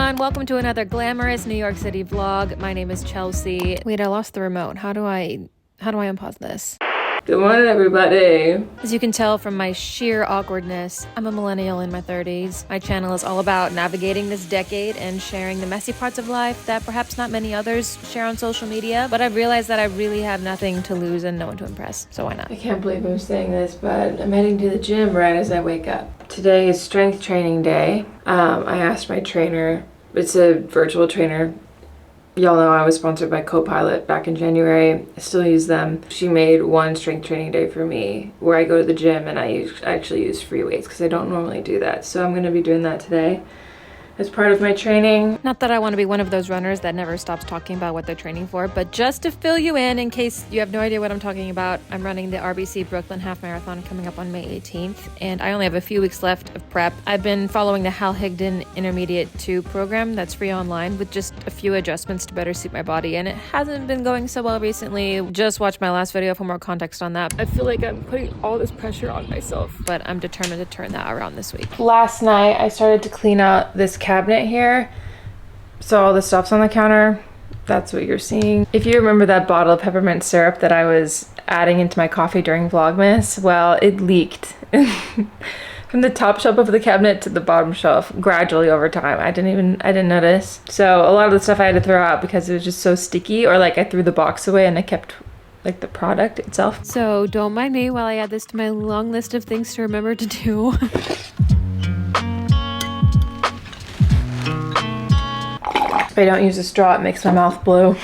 everyone, welcome to another glamorous New York City vlog. My name is Chelsea. Wait, I lost the remote. How do I unpause this? Good morning, everybody. As you can tell from my sheer awkwardness, I'm a millennial in my 30s. My channel is all about navigating this decade and sharing the messy parts of life that perhaps not many others share on social media, but I've realized that I really have nothing to lose and no one to impress, so why not? I can't believe I'm saying this, but I'm heading to the gym right as I wake up. Today is strength training day. I asked my trainer, it's a virtual trainer. Y'all know I was sponsored by Copilot back in January. I still use them. She made one strength training day for me where I go to the gym and I actually use free weights because I don't normally do that. So I'm gonna be doing that today as part of my training. Not that I want to be one of those runners that never stops talking about what they're training for, but just to fill you in case you have no idea what I'm talking about, I'm running the RBC Brooklyn Half Marathon coming up on May 18th, and I only have a few weeks left of prep. I've been following the Hal Higdon Intermediate 2 program that's free online with just a few adjustments to better suit my body, and it hasn't been going so well recently. Just watch my last video for more context on that. I feel like I'm putting all this pressure on myself, but I'm determined to turn that around this week. Last night I started to clean out this cabinet here, so all the stuff's on the counter. That's what you're seeing. If you remember that bottle of peppermint syrup that I was adding into my coffee during Vlogmas, well, it leaked from the top shelf of the cabinet to the bottom shelf gradually over time. I didn't notice. So a lot of the stuff I had to throw out because it was just so sticky, or like I threw the box away and I kept like the product itself. So don't mind me while I add this to my long list of things to remember to do. If I don't use a straw, it makes my mouth blue.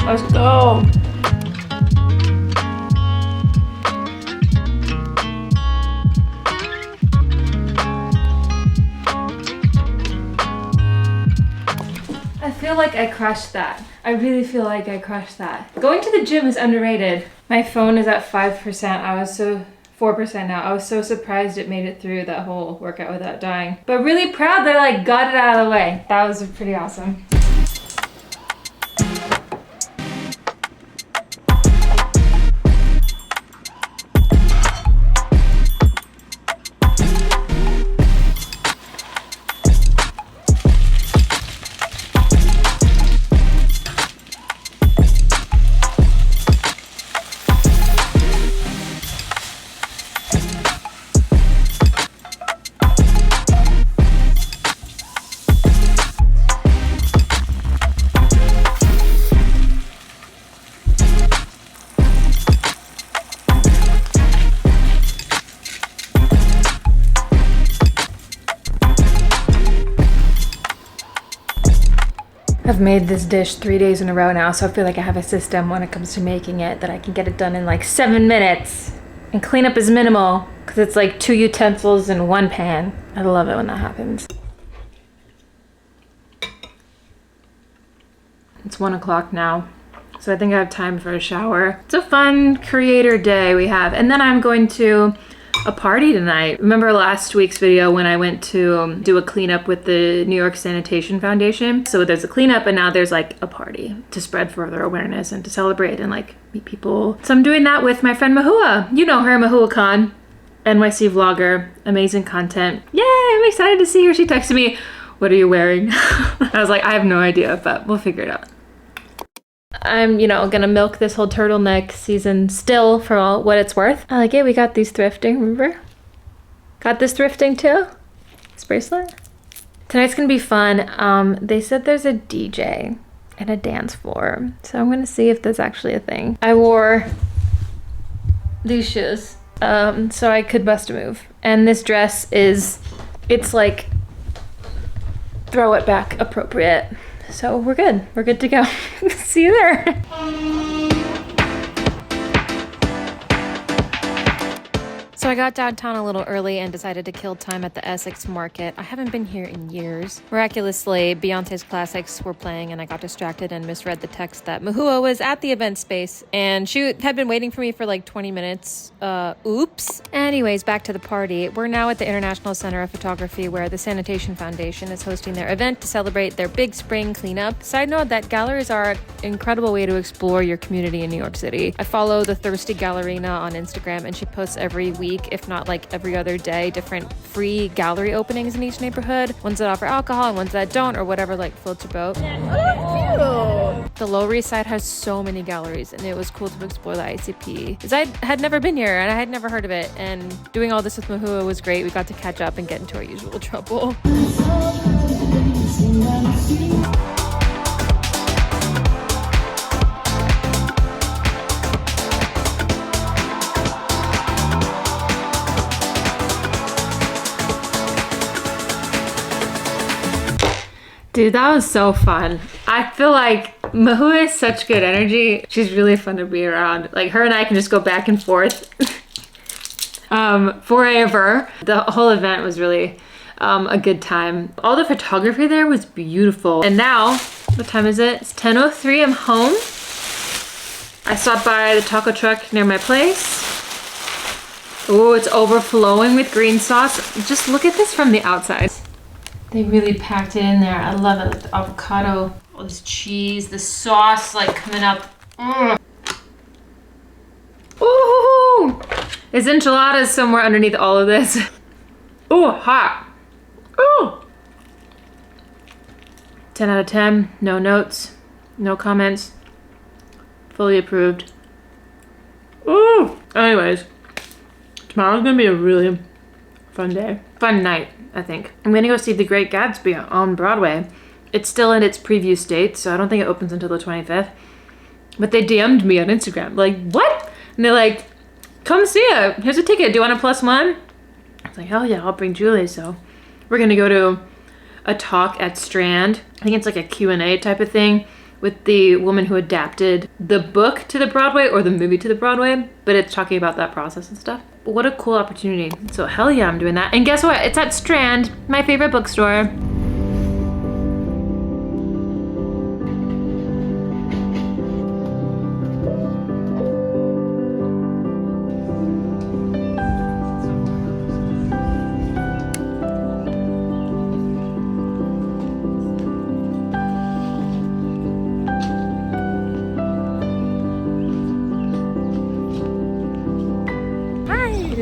Let's go. I feel like I crushed that. I really feel like I crushed that. Going to the gym is underrated. My phone is at 5%. 4% now. I was so surprised it made it through that whole workout without dying. But really proud that I like got it out of the way. That was pretty awesome. I've made this dish 3 days in a row now, so I feel like I have a system when it comes to making it that I can get it done in like 7 minutes. And cleanup is minimal because it's like 2 utensils and 1 pan. I love it when that happens. It's 1 o'clock now, so I think I have time for a shower. It's a fun creator day we have. And then I'm going to a party tonight. Remember last week's video when I went to do a cleanup with the New York Sanitation Foundation? So there's a cleanup and now there's like a party to spread further awareness and to celebrate and like meet people. So I'm doing that with my friend Mahua. You know her, Mahua Khan, NYC vlogger, amazing content. Yay, I'm excited to see her. She texted me, "What are you wearing?" I was like, I have no idea, but we'll figure it out. I'm, gonna milk this whole turtleneck season still for all what it's worth. I like it. We got these thrifting, remember? Got this thrifting too? This bracelet? Tonight's gonna be fun. They said there's a DJ and a dance floor, so I'm gonna see if that's actually a thing. I wore these shoes, so I could bust a move. And this dress it's like throw it back appropriate. So we're good. We're good to go. See you there. So So I got downtown a little early and decided to kill time at the Essex Market. I haven't been here in years. Miraculously, Beyonce's classics were playing and I got distracted and misread the text that Mahua was at the event space and she had been waiting for me for like 20 minutes. Oops. Anyways, back to the party. We're now at the International Center of Photography where the Sanitation Foundation is hosting their event to celebrate their big spring cleanup. Side note that galleries are an incredible way to explore your community in New York City. I follow the Thirsty Gallerina on Instagram and she posts every week, if not like every other day, different free gallery openings in each neighborhood. Ones that offer alcohol and ones that don't, or whatever like floats your boat. Oh, cute! The Lower East Side has so many galleries and it was cool to explore the ICP. Because I had never been here and I had never heard of it, and doing all this with Mahua was great. We got to catch up and get into our usual trouble. Dude, that was so fun. I feel like Mahua is such good energy. She's really fun to be around. Like, her and I can just go back and forth forever. The whole event was really a good time. All the photography there was beautiful. And now, what time is it? It's 10:03. I'm home. I stopped by the taco truck near my place. Oh, it's overflowing with green sauce. Just look at this from the outside. They really packed it in there. I love it. The avocado, all this cheese, the sauce like coming up. Ooh! There's enchiladas somewhere underneath all of this. Ooh, hot. Ooh! 10 out of 10. No notes. No comments. Fully approved. Ooh! Anyways, tomorrow's gonna be a really fun day. Fun night, I think. I'm gonna go see The Great Gatsby on Broadway. It's still in its preview state, so I don't think it opens until the 25th. But they DM'd me on Instagram, like, what? And they're like, come see it. Here's a ticket. Do you want a +1? I was like, hell yeah, I'll bring Julie. So we're gonna go to a talk at Strand. I think it's like a Q&A type of thing with the woman who adapted the book to the Broadway or the movie to the Broadway, but it's talking about that process and stuff. But what a cool opportunity. So hell yeah, I'm doing that. And guess what? It's at Strand, my favorite bookstore.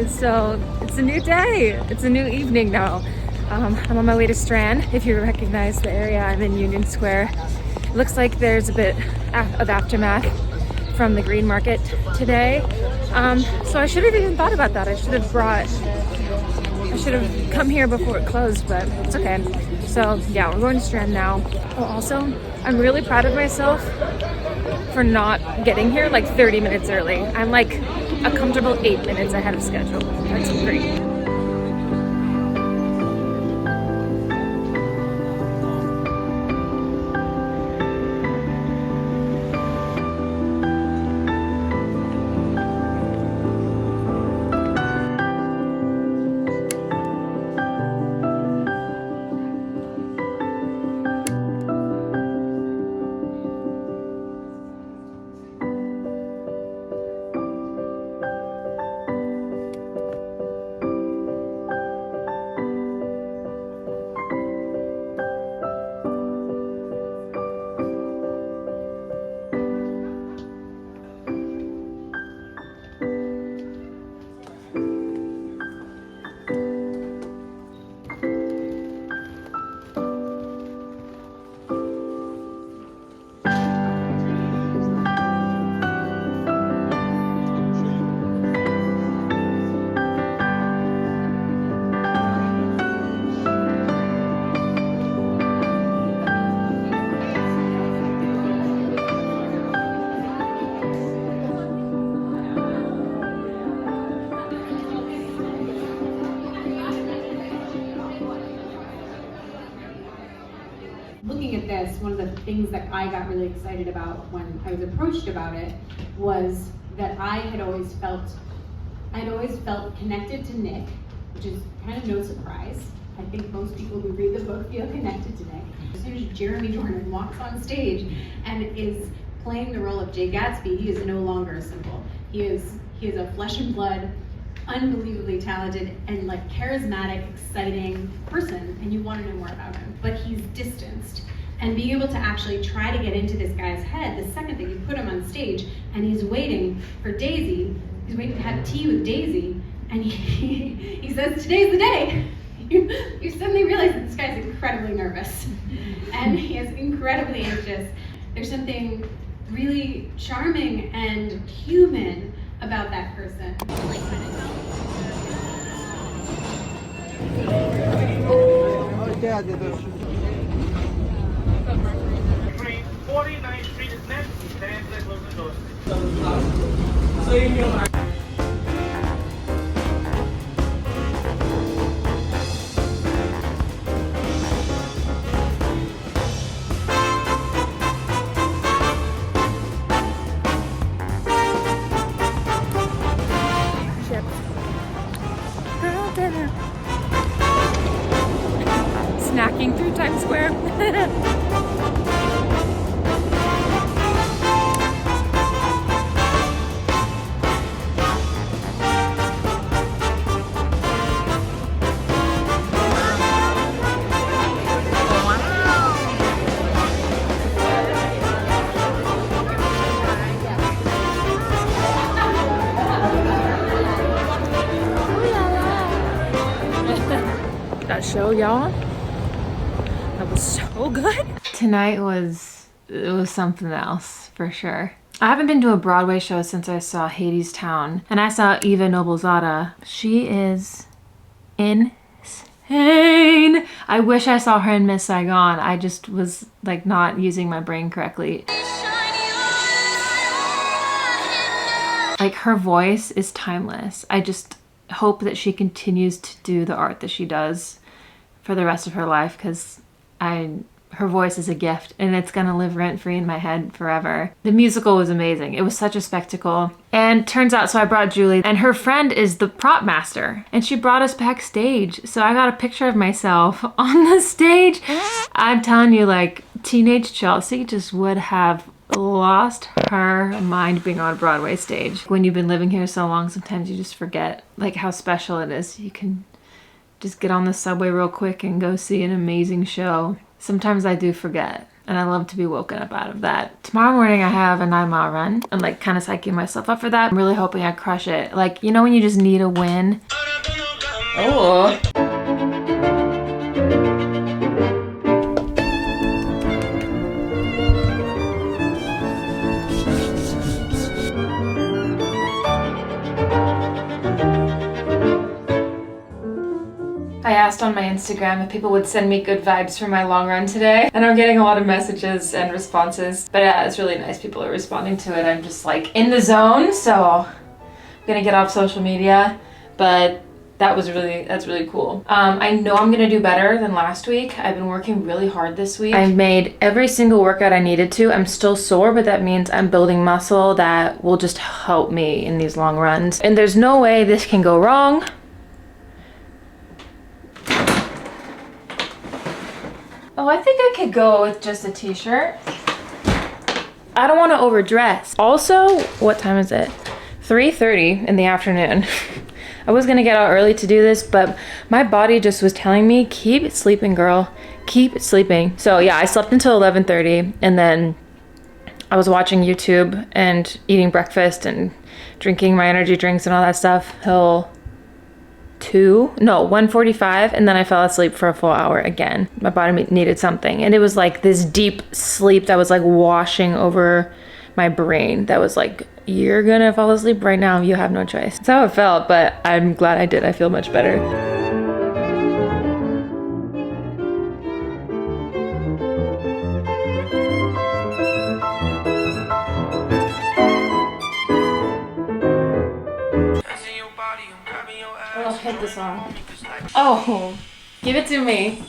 So it's a new day. It's a new evening now. I'm on my way to Strand. If you recognize the area, I'm in Union Square. It looks like there's a bit of aftermath from the Green Market today. So I should have even thought about that. I should have come here before it closed, but it's okay. So yeah, we're going to Strand now. Oh, also, I'm really proud of myself for not getting here like 30 minutes early. I'm like a comfortable 8 minutes ahead of schedule. That's great. Looking at this, one of the things that I got really excited about when I was approached about it was that I had always felt I'd always felt connected to Nick, which is kind of no surprise. I think most people who read the book feel connected to Nick. As soon as Jeremy Jordan walks on stage and is playing the role of Jay Gatsby, he is no longer a symbol. He is a flesh and blood, unbelievably talented and like charismatic, exciting person, and you want to know more about him. But he's distanced. And being able to actually try to get into this guy's head the second that you put him on stage and he's waiting for Daisy, he's waiting to have tea with Daisy, and he says, "Today's the day." You suddenly realize that this guy's incredibly nervous and he is incredibly anxious. There's something really charming and human about that person. Train 49th Street is next, then close the doors. Snacking through Times Square. That show, y'all, that was so good. Tonight was something else for sure. I haven't been to a Broadway show since I saw Hades Town, and I saw Eva Noblezada. She is insane. I wish I saw her in Miss Saigon. I just was like not using my brain correctly. Like, her voice is timeless. I just hope that she continues to do the art that she does for the rest of her life, because her voice is a gift and it's gonna live rent-free in my head forever. The musical was amazing. It was such a spectacle. And turns out, so I brought Julie, and her friend is the prop master, and she brought us backstage. So I got a picture of myself on the stage. I'm telling you, like, teenage Chelsea just would have lost her mind being on a Broadway stage. When you've been living here so long, sometimes you just forget like how special it is. You can just get on the subway real quick and go see an amazing show. Sometimes I do forget, and I love to be woken up out of that. Tomorrow morning I have a 9-mile run. I'm like kind of psyching myself up for that. I'm really hoping I crush it. Like, you know when you just need a win? Oh. I asked on my Instagram if people would send me good vibes for my long run today, and I'm getting a lot of messages and responses. But yeah, it's really nice. People are responding to it. I'm just like in the zone, so I'm gonna get off social media. But that's really cool. I know I'm gonna do better than last week. I've been working really hard this week. I made every single workout I needed to. I'm still sore, but that means I'm building muscle that will just help me in these long runs. And there's no way this can go wrong. Oh, I think I could go with just a t-shirt. I don't want to overdress. Also, what time is it? 3:30 in the afternoon. I was gonna get out early to do this, but my body just was telling me, keep sleeping, girl, keep sleeping. So yeah, I slept until 11:30, and then I was watching YouTube and eating breakfast and drinking my energy drinks and all that stuff till 1:45, and then I fell asleep for a full hour again. My body needed something, and it was like this deep sleep that was like washing over my brain that was like, you're gonna fall asleep right now, you have no choice. That's how it felt, but I'm glad I did. I feel much better. Oh, hit the song. Oh, give it to me.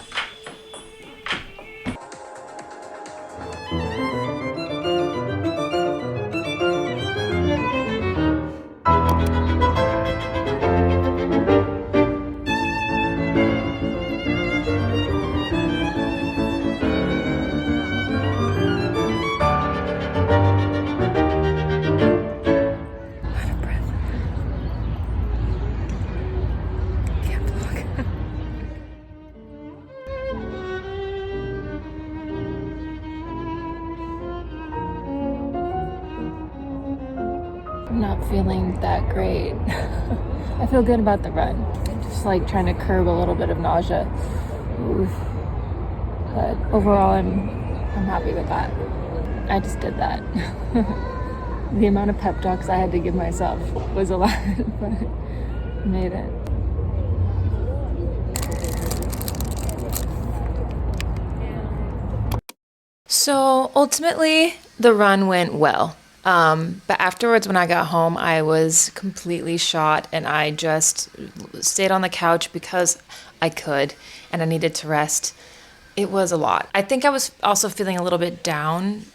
not feeling that great. I feel good about the run. Just like trying to curb a little bit of nausea. Oof. But overall, I'm happy with that. I just did that. The amount of pep talks I had to give myself was a lot, but I made it. So ultimately, the run went well. But afterwards, when I got home, I was completely shot, and I just stayed on the couch because I could, and I needed to rest. It was a lot. I think I was also feeling a little bit down,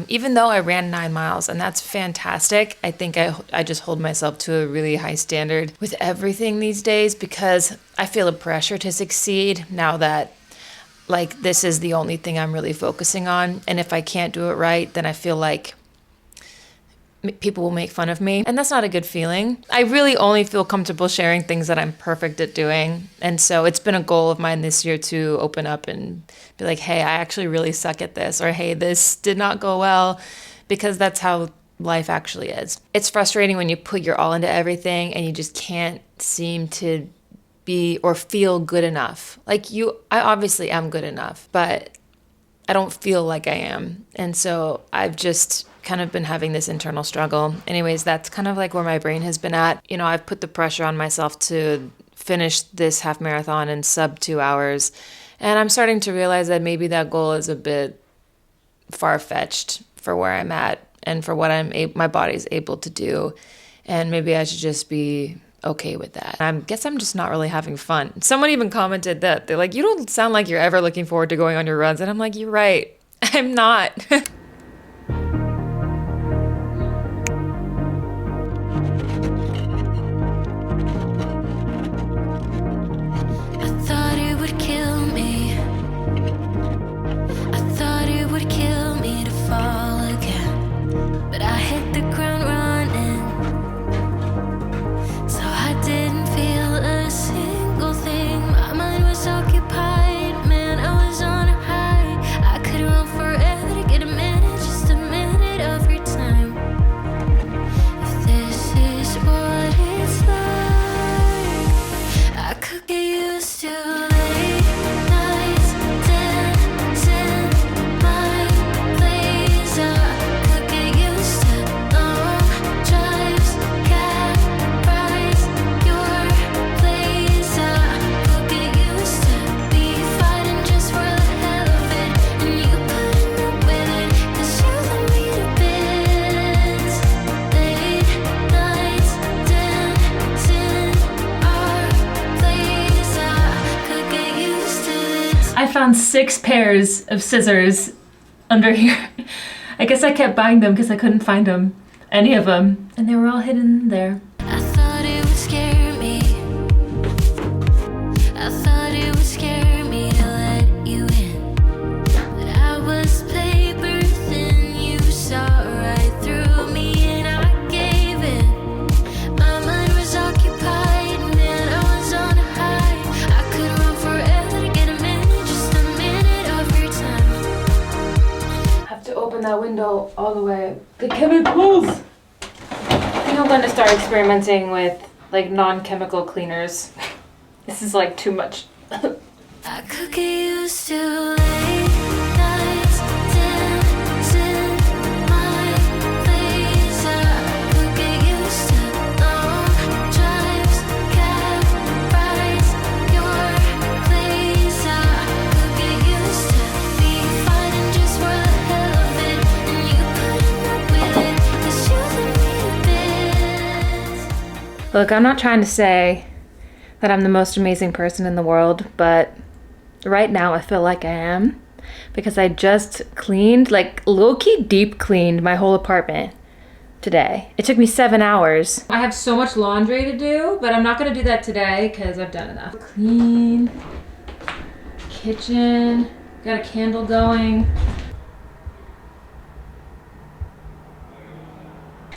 even though I ran 9 miles, and that's fantastic. I think I just hold myself to a really high standard with everything these days because I feel a pressure to succeed now that like this is the only thing I'm really focusing on. And if I can't do it right, then I feel like people will make fun of me. And that's not a good feeling. I really only feel comfortable sharing things that I'm perfect at doing. And so it's been a goal of mine this year to open up and be like, hey, I actually really suck at this, or hey, this did not go well, because that's how life actually is. It's frustrating when you put your all into everything and you just can't seem to be or feel good enough. Like I obviously am good enough, but I don't feel like I am. And so I've just kind of been having this internal struggle. Anyways, that's kind of like where my brain has been at. You know, I've put the pressure on myself to finish this half marathon in sub 2 hours. And I'm starting to realize that maybe that goal is a bit far-fetched for where I'm at and for what my body's able to do. And maybe I should just be okay with that. I guess I'm just not really having fun. Someone even commented that. They're like, you don't sound like you're ever looking forward to going on your runs. And I'm like, you're right. I'm not. I found 6 pairs of scissors under here. I guess I kept buying them because I couldn't find them, any of them, and they were all hidden there. I thought it would scare me. I thought it would scare me to let you in. But I was paper thin, you saw right through me and I gave in. My mind was occupied, man, I was on a high. I could run forever to get a minute, just a minute of your time. Have to open that window all the way. The chemicals! I think I'm going to start experimenting with like non-chemical cleaners. This is like too much. I could get used to late nights dancing my place. I could get used to long drives, cab rides, your place. I could get used to be fighting just for the hell of it, and you putting up with it 'cause you let me to bits. Look, I'm not trying to say that I'm the most amazing person in the world, but right now I feel like I am, because I just cleaned, like low-key deep cleaned my whole apartment today. It took me 7 hours. I have so much laundry to do, but I'm not gonna do that today because I've done enough. Clean, kitchen, got a candle going.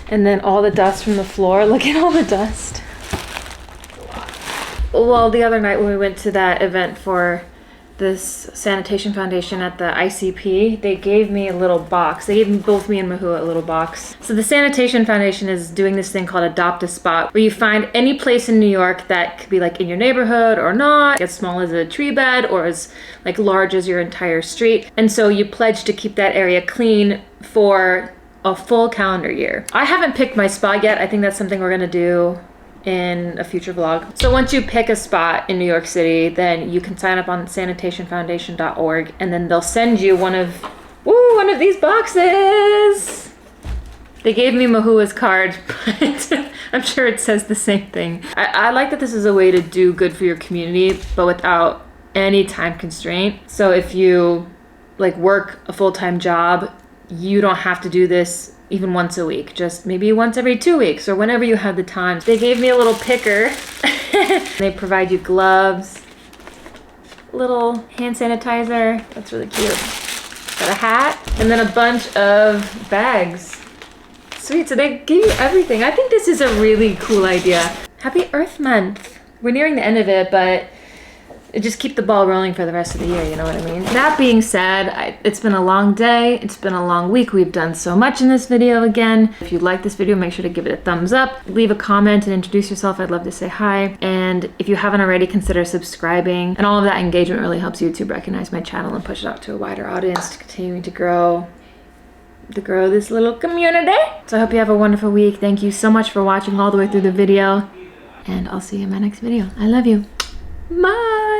And then all the dust from the floor, look at all the dust. Well, the other night when we went to that event for this sanitation foundation at the ICP, they gave me a little box. They gave both me and Mahu a little box. So the sanitation foundation is doing this thing called Adopt a Spot, where you find any place in New York that could be like in your neighborhood or not, as small as a tree bed or as like large as your entire street. And so you pledge to keep that area clean for a full calendar year. I haven't picked my spot yet. I think that's something we're gonna do in a future vlog. So once you pick a spot in New York City, then you can sign up on sanitationfoundation.org, and then they'll send you one of these boxes. They gave me Mahua's card, but I'm sure it says the same thing. I like that this is a way to do good for your community, but without any time constraint. So if you like work a full-time job, you don't have to do this even once a week, just maybe once every 2 weeks or whenever you have the time. They gave me a little picker. They provide you gloves, little hand sanitizer. That's really cute. Got a hat, and then a bunch of bags. Sweet, so they give you everything. I think this is a really cool idea. Happy Earth Month. We're nearing the end of it, but just keep the ball rolling for the rest of the year, you know what I mean? That being said, it's been a long day. It's been a long week. We've done so much in this video again. If you like this video, make sure to give it a thumbs up. Leave a comment and introduce yourself. I'd love to say hi. And if you haven't already, consider subscribing. And all of that engagement really helps YouTube recognize my channel and push it out to a wider audience, to continuing to grow this little community. So I hope you have a wonderful week. Thank you so much for watching all the way through the video. And I'll see you in my next video. I love you. Bye.